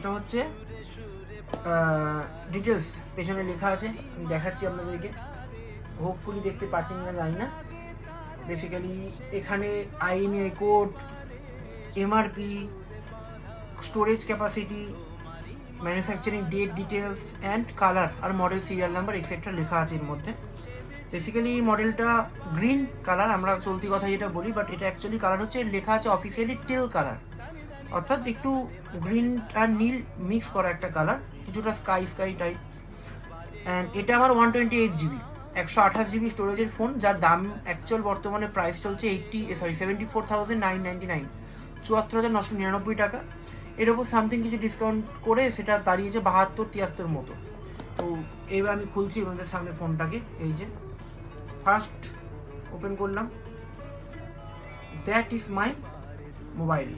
এটা হচ্ছে ডিটেলস পেছনে লেখা আছে, আমি দেখাচ্ছি আপনাদেরকে, হোপফুলি দেখতে পাচ্ছেন না জানি না। বেসিক্যালি এখানে IMEI কোড, MRP, storage capacity, manufacturing date details and colour আর মডেল সিরিয়াল নাম্বার এক্সেট্রা লেখা আছে এর মধ্যে। বেসিক্যালি এই মডেলটা গ্রিন কালার, আমরা চলতি কথা যেটা বলি, বাট এটা অ্যাকচুয়ালি কালার হচ্ছে, লেখা আছে অফিসিয়ালি টেল কালার, অর্থাৎ একটু গ্রিন আর নীল মিক্স করা একটা কালার, কিছুটা স্কাই টাইপ। অ্যান্ড এটা আমার 128GB 128GB স্টোরেজের ফোন, যার দাম অ্যাকচুয়াল বর্তমানে প্রাইস চলছে 74,999, 74,999 টাকা। এর ওপর সামথিং কিছু ডিসকাউন্ট করে সেটা দাঁড়িয়েছে 72-73 মতো। তো এইবার আমি খুলছি আপনাদের সামনে ফোনটাকে। এই যে ফার্স্ট ওপেন করলাম, দ্যাট ইজ মাই মোবাইল।